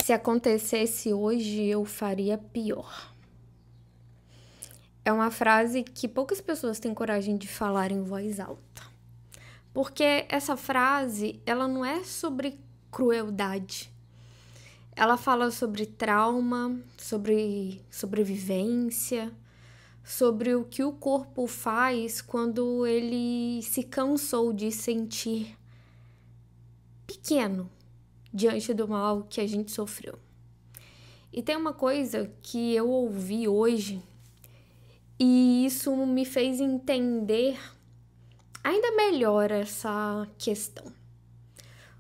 Se acontecesse hoje, eu faria pior. É uma frase que poucas pessoas têm coragem de falar em voz alta. Porque essa frase, ela não é sobre crueldade. Ela fala sobre trauma, sobre sobrevivência, sobre o que o corpo faz quando ele se cansou de sentir pequeno diante do mal que a gente sofreu. E tem uma coisa que eu ouvi hoje e isso me fez entender ainda melhor essa questão.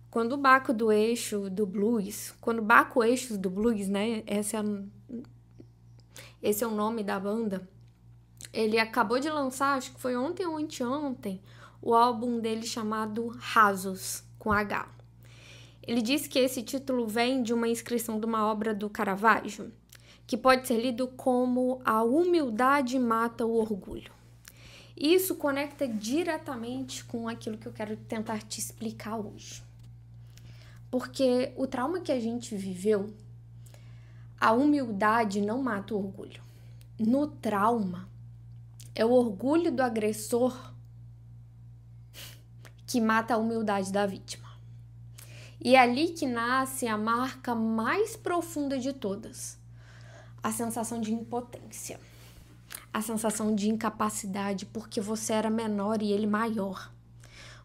Quando o Baco do Eixo do Blues, quando o Baco Eixos do Blues, né, esse é o nome da banda, ele acabou de lançar, acho que foi ontem ou anteontem, o álbum dele chamado Rasos, com H. Ele disse que esse título vem de uma inscrição de uma obra do Caravaggio, que pode ser lido como A Humildade Mata o Orgulho. E isso conecta diretamente com aquilo que eu quero tentar te explicar hoje. Porque o trauma que a gente viveu, a humildade não mata o orgulho. No trauma, é o orgulho do agressor que mata a humildade da vítima. E é ali que nasce a marca mais profunda de todas, a sensação de impotência, a sensação de incapacidade porque você era menor e ele maior.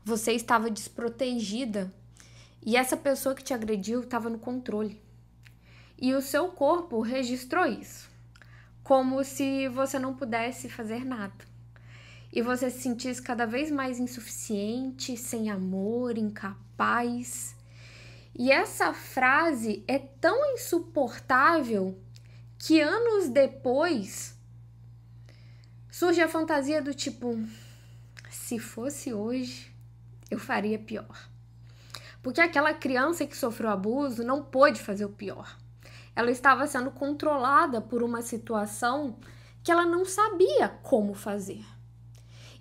Você estava desprotegida e essa pessoa que te agrediu estava no controle. E o seu corpo registrou isso, como se você não pudesse fazer nada. E você se sentisse cada vez mais insuficiente, sem amor, incapaz. E essa frase é tão insuportável que anos depois surge a fantasia do tipo, se fosse hoje, eu faria pior. Porque aquela criança que sofreu abuso não pôde fazer o pior. Ela estava sendo controlada por uma situação que ela não sabia como fazer.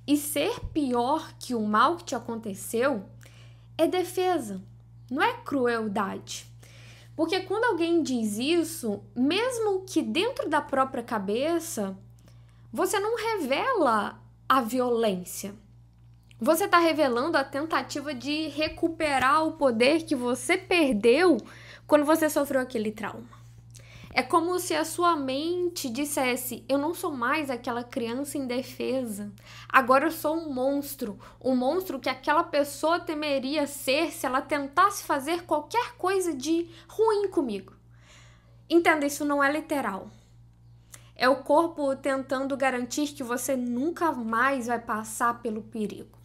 E ser pior que o mal que te aconteceu é defesa, não é crueldade. Porque quando alguém diz isso, mesmo que dentro da própria cabeça, você não revela a violência. Você está revelando a tentativa de recuperar o poder que você perdeu quando você sofreu aquele trauma. É como se a sua mente dissesse, eu não sou mais aquela criança indefesa. Agora eu sou um monstro que aquela pessoa temeria ser se ela tentasse fazer qualquer coisa de ruim comigo. Entenda, isso não é literal. É o corpo tentando garantir que você nunca mais vai passar pelo perigo.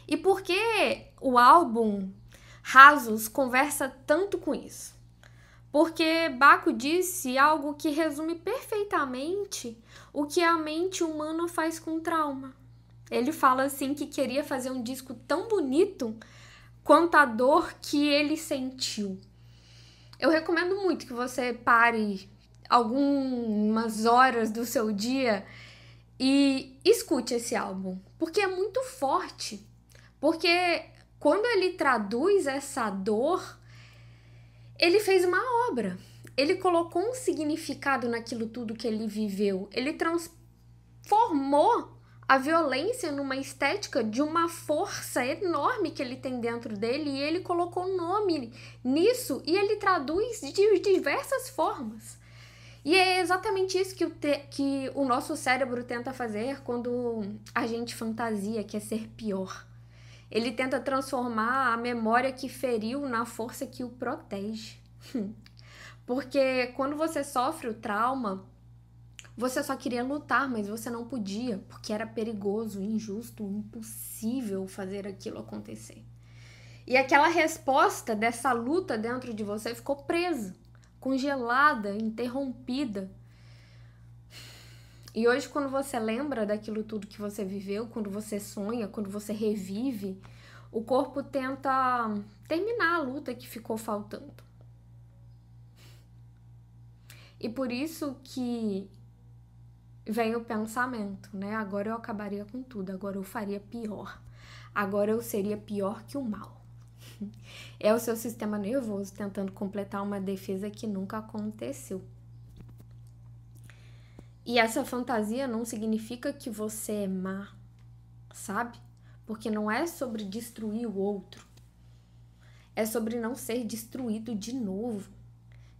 E por que o álbum Rasos conversa tanto com isso? Porque Baco disse algo que resume perfeitamente o que a mente humana faz com trauma. Ele fala assim que queria fazer um disco tão bonito quanto a dor que ele sentiu. Eu recomendo muito que você pare algumas horas do seu dia e escute esse álbum, porque é muito forte. Porque quando ele traduz essa dor, ele fez uma obra. Ele colocou um significado naquilo tudo que ele viveu. Ele transformou a violência numa estética de uma força enorme que ele tem dentro dele e ele colocou nome nisso e ele traduz de diversas formas. E é exatamente isso que o nosso cérebro tenta fazer quando a gente fantasia, que é ser pior. Ele tenta transformar a memória que feriu na força que o protege. Porque quando você sofre o trauma, você só queria lutar, mas você não podia, porque era perigoso, injusto, impossível fazer aquilo acontecer. E aquela resposta dessa luta dentro de você ficou presa, congelada, interrompida. E hoje, quando você lembra daquilo tudo que você viveu, quando você sonha, quando você revive, o corpo tenta terminar a luta que ficou faltando. E por isso que vem o pensamento, né? Agora eu acabaria com tudo, agora eu faria pior. Agora eu seria pior que o mal. É o seu sistema nervoso tentando completar uma defesa que nunca aconteceu. E essa fantasia não significa que você é má, sabe? Porque não é sobre destruir o outro. É sobre não ser destruído de novo.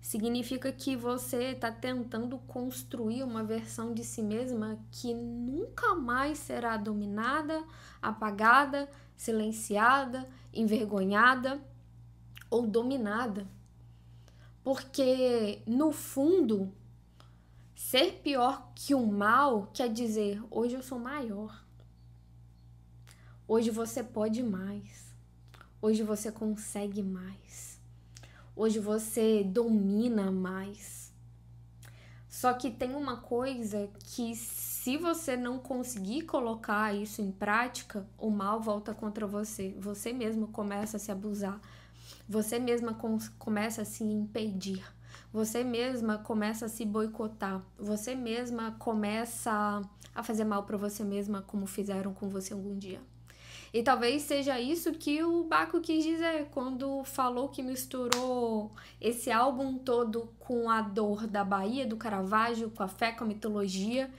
Significa que você está tentando construir uma versão de si mesma que nunca mais será dominada, apagada, silenciada, envergonhada ou dominada. Porque, no fundo, ser pior que o mal quer dizer, hoje eu sou maior. Hoje você pode mais. Hoje você consegue mais. Hoje você domina mais. Só que tem uma coisa que, se você não conseguir colocar isso em prática, o mal volta contra você. Você mesmo começa a se abusar. Você mesma começa a se impedir. Você mesma começa a se boicotar. Você mesma começa a fazer mal para você mesma, como fizeram com você algum dia. E talvez seja isso que o Baco quis dizer quando falou que misturou esse álbum todo com a dor da Bahia, do Caravaggio, com a fé, com a mitologia.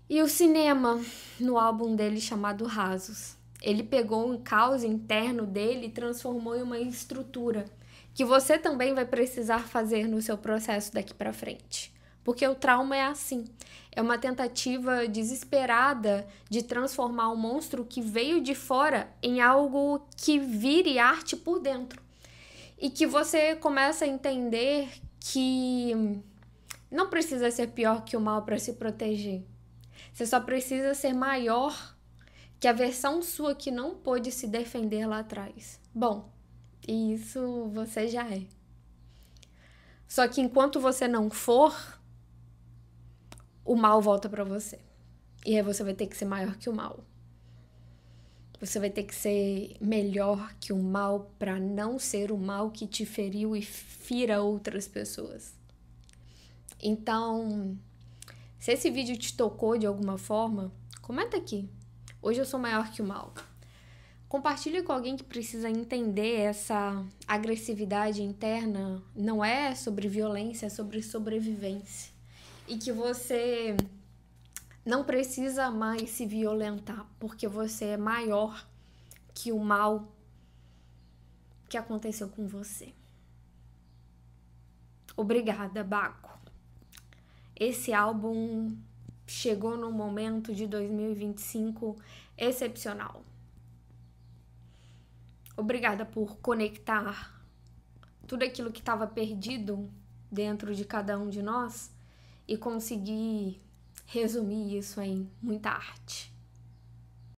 E o cinema, no álbum dele chamado Rasos. Ele pegou um caos interno dele e transformou em uma estrutura que você também vai precisar fazer no seu processo daqui para frente. Porque o trauma é assim. É uma tentativa desesperada de transformar um monstro que veio de fora em algo que vire arte por dentro. E que você começa a entender que não precisa ser pior que o mal para se proteger. Você só precisa ser maior que a versão sua que não pôde se defender lá atrás. Bom, isso você já é. Só que enquanto você não for, o mal volta pra você. E aí você vai ter que ser maior que o mal. Você vai ter que ser melhor que o mal pra não ser o mal que te feriu e fira outras pessoas. Então, se esse vídeo te tocou de alguma forma, comenta aqui. Hoje eu sou maior que o mal. Compartilhe com alguém que precisa entender essa agressividade interna. Não é sobre violência, é sobre sobrevivência. E que você não precisa mais se violentar, porque você é maior que o mal que aconteceu com você. Obrigada, Baco. Esse álbum chegou num momento de 2025 excepcional. Obrigada por conectar tudo aquilo que estava perdido dentro de cada um de nós e conseguir resumir isso em muita arte.